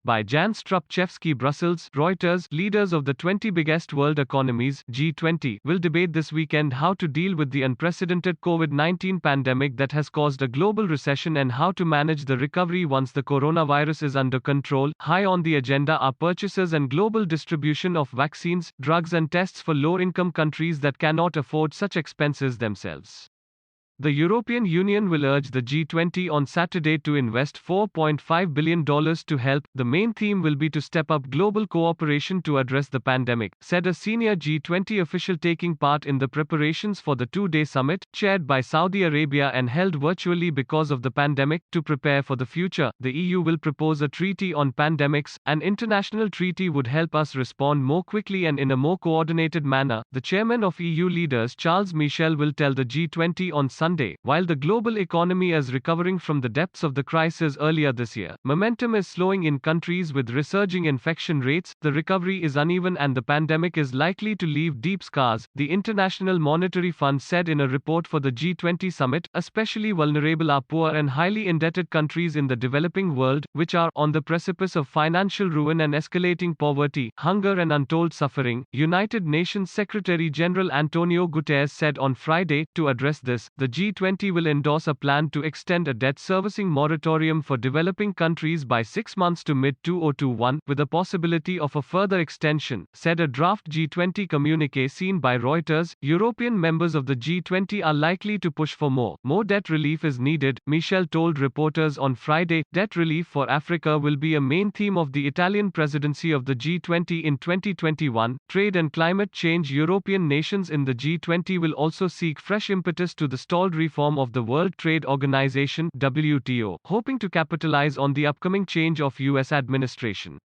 by Jan Stropchevsky. Brussels, Reuters. Leaders of the 20 biggest world economies, G20, will debate this weekend how to deal with the unprecedented COVID-19 pandemic that has caused a global recession and how to manage the recovery once the coronavirus is under control. High on the agenda are purchases and global distribution of vaccines, drugs and tests for low-income countries that cannot afford such expenses themselves. The European Union will urge the G20 on Saturday to invest $4.5 billion to help. The main theme will be to step up global cooperation to address the pandemic, said a senior G20 official taking part in the preparations for the two-day summit, chaired by Saudi Arabia and held virtually because of the pandemic. To prepare for the future, the EU will propose a treaty on pandemics. An international treaty would help us respond more quickly and in a more coordinated manner, the chairman of EU leaders Charles Michel will tell the G20 on Sunday. While the global economy is recovering from the depths of the crisis earlier this year, momentum is slowing in countries with resurging infection rates, the recovery is uneven and the pandemic is likely to leave deep scars, the International Monetary Fund said in a report for the G20 summit. Especially vulnerable are poor and highly indebted countries in the developing world, which are on the precipice of financial ruin and escalating poverty, hunger and untold suffering, United Nations Secretary General Antonio Guterres said on Friday. To address this, the G20 will endorse a plan to extend a debt servicing moratorium for developing countries by 6 months to mid-2021, with a possibility of a further extension, said a draft G20 communique seen by Reuters. European members of the G20 are likely to push for more debt relief is needed, Michel told reporters on Friday. Debt relief for Africa will be a main theme of the Italian presidency of the G20 in 2021. Trade and climate change. European nations in the G20 will also seek fresh impetus to the stalled reform of the World Trade Organization (WTO), hoping to capitalize on the upcoming change of U.S. administration.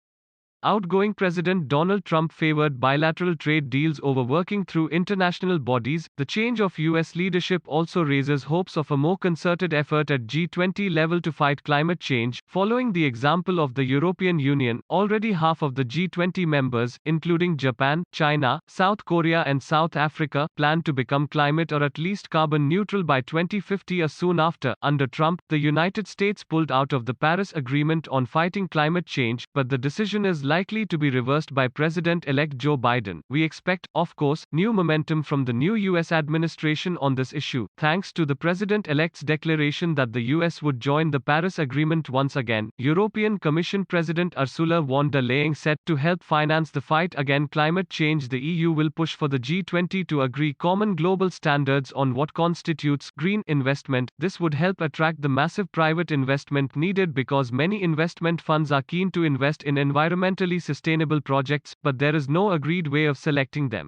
Outgoing President Donald Trump favored bilateral trade deals over working through international bodies. The change of U.S. leadership also raises hopes of a more concerted effort at G20 level to fight climate change, following the example of the European Union. Already half of the G20 members, including Japan, China, South Korea and South Africa, plan to become climate or at least carbon neutral by 2050 or soon after. Under Trump, the United States pulled out of the Paris Agreement on fighting climate change, but the decision is likely to be reversed by President-elect Joe Biden. We expect, of course, new momentum from the new U.S. administration on this issue, thanks to the President-elect's declaration that the U.S. would join the Paris Agreement once again. European Commission President Ursula von der Leyen said, to help finance the fight against climate change, the EU will push for the G20 to agree common global standards on what constitutes green investment. This would help attract the massive private investment needed because many investment funds are keen to invest in environmental sustainable projects, but there is no agreed way of selecting them.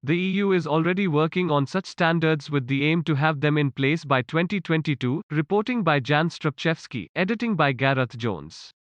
The EU is already working on such standards with the aim to have them in place by 2022, reporting by Jan Stropchevsky, editing by Gareth Jones.